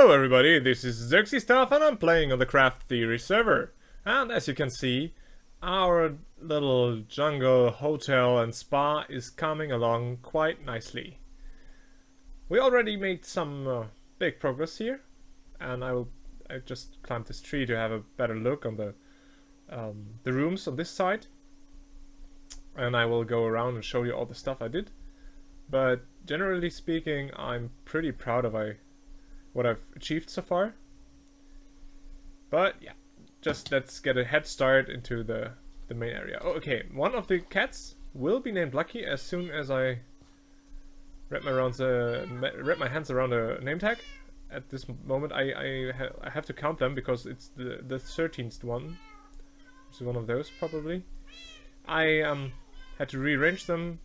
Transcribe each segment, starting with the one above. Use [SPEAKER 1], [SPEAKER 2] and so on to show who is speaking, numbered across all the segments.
[SPEAKER 1] Hello everybody, this is Xerxes Stuff and I'm playing on the Craft Theory server. And as you can see, our little jungle hotel and spa is coming along quite nicely. We already made some big progress here, and I just climbed this tree to have a better look on the rooms on this side. And I will go around and show you all the stuff I did. But generally speaking, I'm pretty proud of what I've achieved so far. But yeah, just let's get a head start into the main area. Oh, okay, one of the cats will be named Lucky as soon as I wrap my hands around a name tag. At this moment, I have to count them because it's the 13th one. It's one of those probably. I had to rearrange them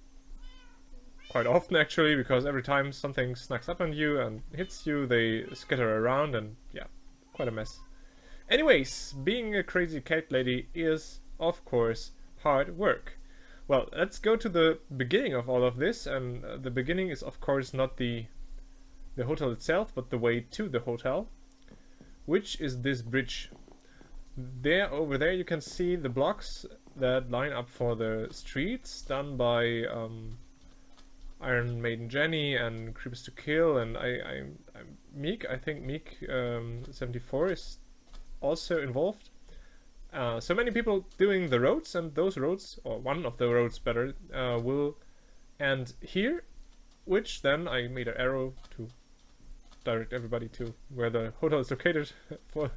[SPEAKER 1] quite often actually, because every time something snacks up on you and hits you, they scatter around, and yeah, quite a mess. Anyways, being a crazy cat lady is, of course, hard work. Well, let's go to the beginning of all of this, and the beginning is, of course, not the hotel itself, but the way to the hotel, which is this bridge. Over there, you can see the blocks that line up for the streets, done by Iron Maiden Jenny and Creepers to Kill, and I'm Meek. I think Meek 74 is also involved. So many people doing the roads, and those roads, or one of the roads better, will end here, which then I made an arrow to direct everybody to where the hotel is located for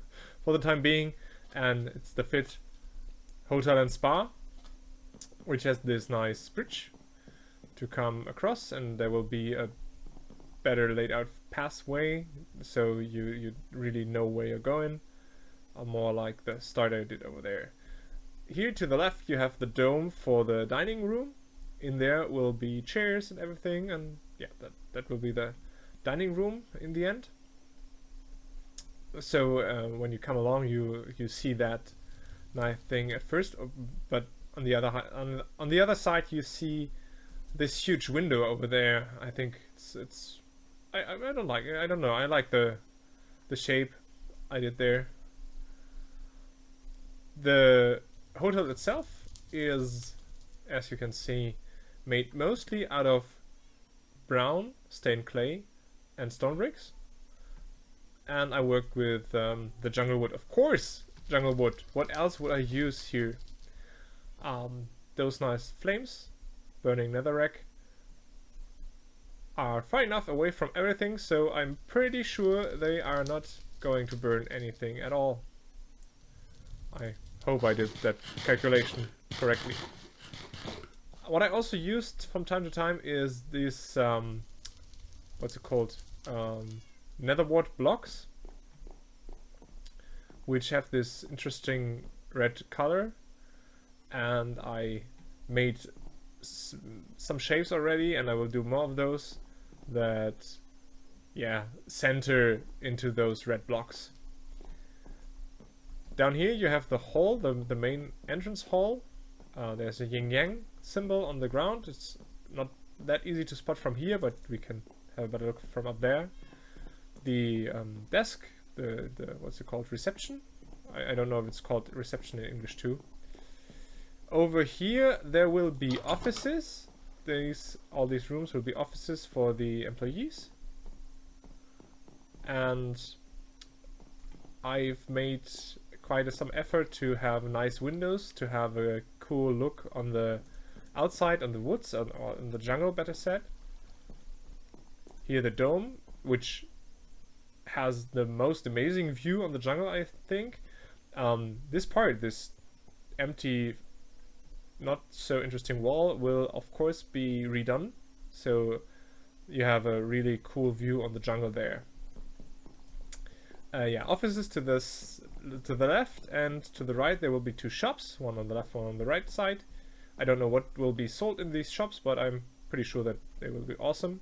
[SPEAKER 1] the time being, and it's the Fit Hotel and Spa, which has this nice bridge to come across, and there will be a better laid out pathway, so you really know where you're going, more like the start I did over there. Here to the left you have the dome for the dining room. In there will be chairs and everything, and yeah, that will be the dining room in the end. So when you come along, you see that nice thing at first, but on the other side you see this huge window over there. I think I don't like it. I don't know. I like the shape I did there. The hotel itself is, as you can see, made mostly out of brown stained clay and stone bricks. And I worked with the jungle wood, of course. Jungle wood. What else would I use here? Those nice flames burning netherrack are far enough away from everything, so I'm pretty sure they are not going to burn anything at all. I hope I did that calculation correctly. What I also used from time to time is these what's it called, nether wart blocks, which have this interesting red color, and I made some shapes already, and I will do more of those that, yeah, center into those red blocks. Down here you have the hall, the main entrance hall. There's a yin yang symbol on the ground. It's not that easy to spot from here, but we can have a better look from up there. The desk, the what's it called, reception. I don't know if it's called reception in English too. Over here there will be offices. All these rooms will be offices for the employees. And I've made quite some effort to have nice windows, to have a cool look on the outside, on the woods, or on the jungle, better said. Here the dome, which has the most amazing view on the jungle, I think. This empty, not so interesting wall will of course be redone, so you have a really cool view on the jungle there. Yeah, offices to the left, and to the right there will be two shops, one on the left, one on the right side. I don't know what will be sold in these shops, but I'm pretty sure that they will be awesome.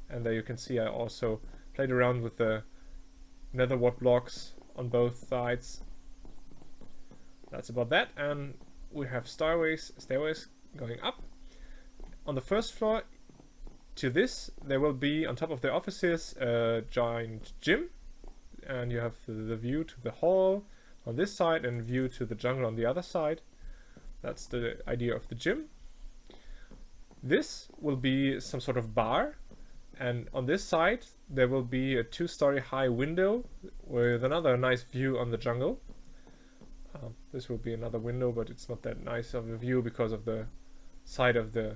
[SPEAKER 1] And there you can see I also played around with the nether wart blocks on both sides. That's about that, and we have stairways going up. On the first floor to this, there will be, on top of the offices, a giant gym. and you have the view to the hall on this side and view to the jungle on the other side. That's the idea of the gym. This will be some sort of bar, and on this side there will be a 2-story high window with another nice view on the jungle. This will be another window, but it's not that nice of a view because of the side of the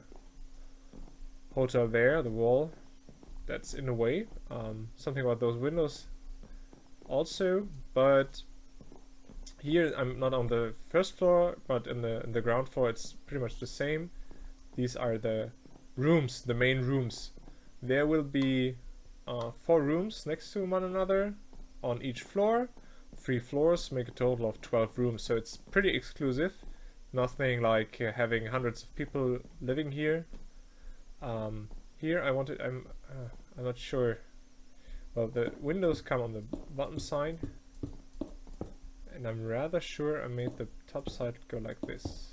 [SPEAKER 1] hotel there, the wall that's in the way. Something about those windows also, but here I'm not on the first floor, but in the ground floor it's pretty much the same. These are the rooms, the main rooms. There will be 4 rooms next to one another on each floor. 3 floors make a total of 12 rooms, so it's pretty exclusive. Nothing like having hundreds of people living here. Here I'm not sure. Well, the windows come on the bottom side, and I'm rather sure I made the top side go like this.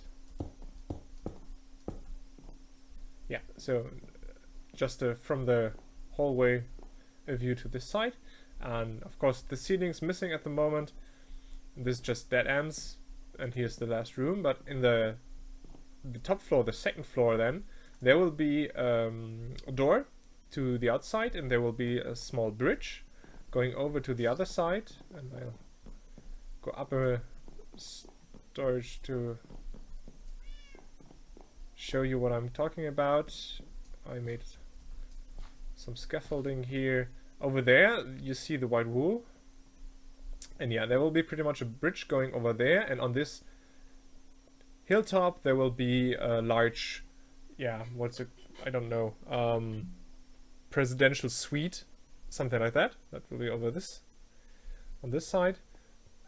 [SPEAKER 1] Yeah, so just from the hallway a view to this side, and of course the ceiling's missing at the moment. This just dead ends, and here's the last room. But in the top floor, the second floor, then there will be a door to the outside, and there will be a small bridge going over to the other side. And I'll go up a storage to show you what I'm talking about. I made some scaffolding here. Over there you see the white wool, and yeah, there will be pretty much a bridge going over there, and on this hilltop there will be a large, yeah, I don't know, presidential suite, something like that. That will be over this, on this side.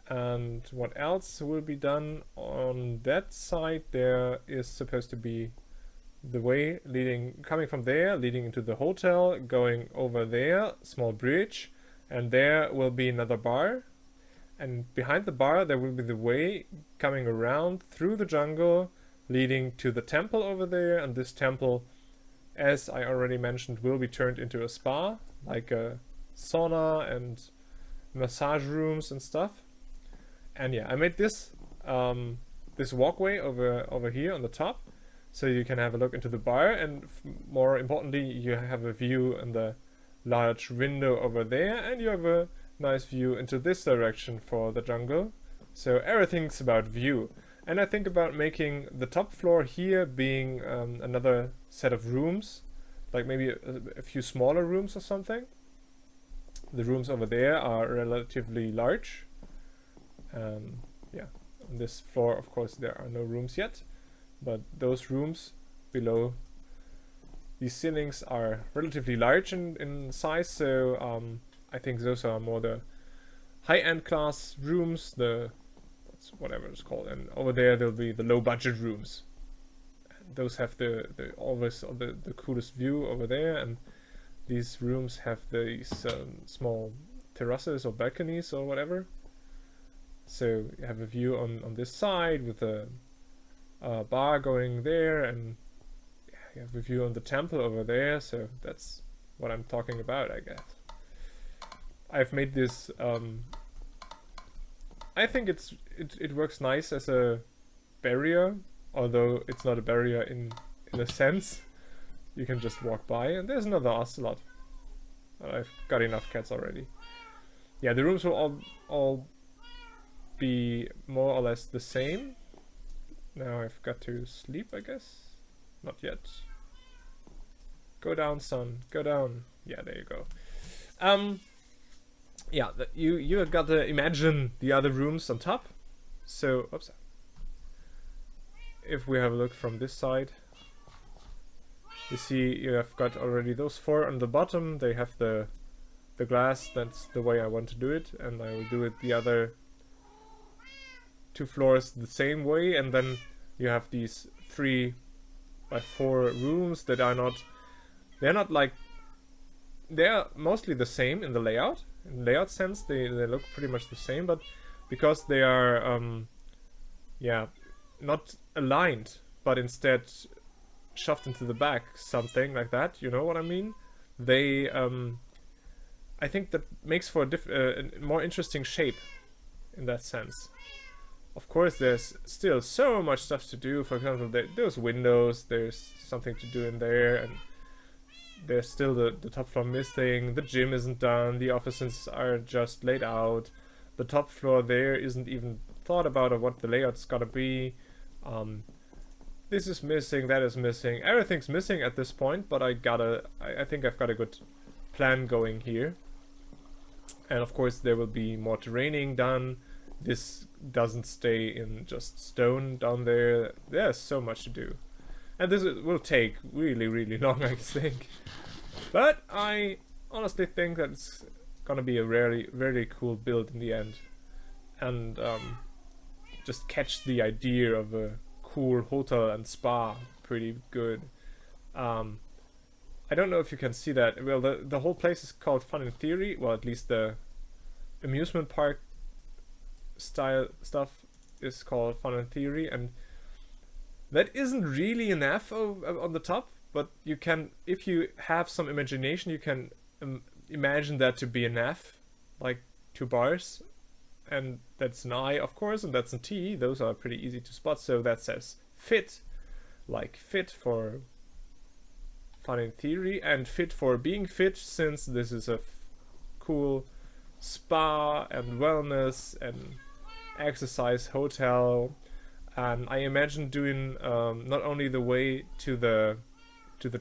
[SPEAKER 1] And what else will be done on that side? There is supposed to be the way coming from there, leading into the hotel, going over there, small bridge, and there will be another bar. And behind the bar there will be the way coming around through the jungle, leading to the temple over there. And this temple, as I already mentioned, will be turned into a spa, like a sauna and massage rooms and stuff. And yeah, I made this this walkway over here on the top, so you can have a look into the bar, and more importantly, you have a view in the large window over there, and you have a nice view into this direction for the jungle. So everything's about view. And I think about making the top floor here being another set of rooms, like maybe a few smaller rooms or something. The rooms over there are relatively large. Yeah, on this floor of course there are no rooms yet, but those rooms below these ceilings are relatively large in size, so I think those are more the high-end class rooms, whatever it's called, and over there there'll be the low budget rooms. And those have always the coolest view over there, and these rooms have these small terraces or balconies or whatever. So you have a view on this side with a bar going there, and you have a view on the temple over there. So that's what I'm talking about, I guess. I've made this. I think it works nice as a barrier, although it's not a barrier in a sense. You can just walk by, and there's another ocelot. I've got enough cats already. Yeah, the rooms will all be more or less the same. Now I've got to sleep, I guess. Not yet. Go down, son. Go down. Yeah, there you go. Yeah, you have got to imagine the other rooms on top. So, oops. If we have a look from this side, you see you have got already those 4 on the bottom. They have the glass. That's the way I want to do it, and I will do it the other 2 floors the same way. And then you have these 3 by 4 rooms that are not, they're mostly the same in the layout. In layout sense, they look pretty much the same, but because they are yeah, not aligned, but instead shoved into the back, something like that, you know what I mean? They I think that makes for a more interesting shape in that sense. Of course, there's still so much stuff to do. For example, there's windows, there's something to do in there, and there's still the top floor missing. The gym isn't done, the offices are just laid out. The top floor there isn't even thought about of what the layout's gonna be. This is missing, that is missing. Everything's missing at this point, but I think I've got a good plan going here. And of course there will be more terraining done. This doesn't stay in just stone down there. There's so much to do. And this will take really, really long, I think. But I honestly think that it's gonna be a really cool build in the end. And just catch the idea of a cool hotel and spa pretty good. I don't know if you can see that. Well, the whole place is called Fun in Theory. Well, at least the amusement park style stuff is called Fun in Theory, and that isn't really an F on the top, but you can, if you have some imagination, you can imagine that to be an F, like 2 bars, and that's an I, of course, and that's a T. Those are pretty easy to spot. So that says fit, like fit for Fun in Theory, and fit for being fit, since this is a cool spa and wellness and exercise hotel. And I imagine doing not only the way to the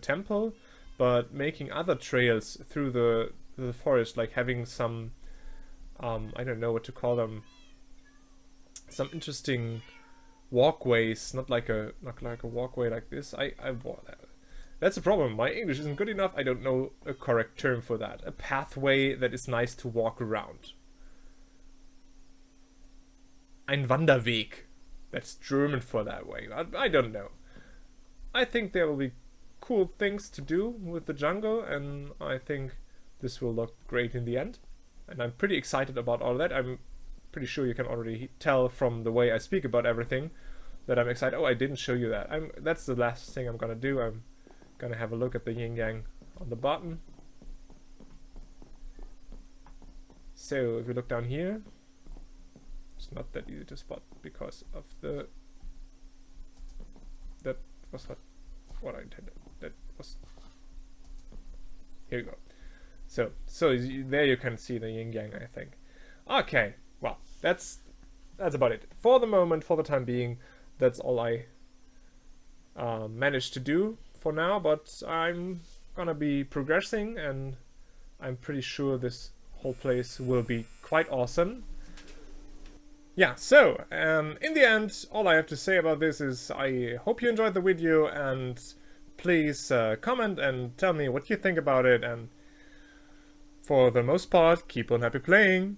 [SPEAKER 1] temple, but making other trails through the forest, like having some I don't know what to call them, some interesting walkways, not like a walkway like this. That's a problem. My English isn't good enough. I don't know a correct term for that. A pathway that is nice to walk around. Ein Wanderweg. That's German for that way. I don't know. I think there will be cool things to do with the jungle, and I think this will look great in the end. And I'm pretty excited about all that. I'm pretty sure you can already tell from the way I speak about everything that I'm excited. Oh, I didn't show you that. That's the last thing I'm gonna do. I'm gonna have a look at the yin yang on the bottom. So if we look down here, it's not that easy to spot because of that was not what I intended. That was, here you go. So there you can see the yin yang, I think. Okay, well, that's about it for the moment, for the time being. That's all I managed to do for now, but I'm gonna be progressing, and I'm pretty sure this whole place will be quite awesome. Yeah, so in the end, all I have to say about this is I hope you enjoyed the video, and please comment and tell me what you think about it, and for the most part, keep on happy playing.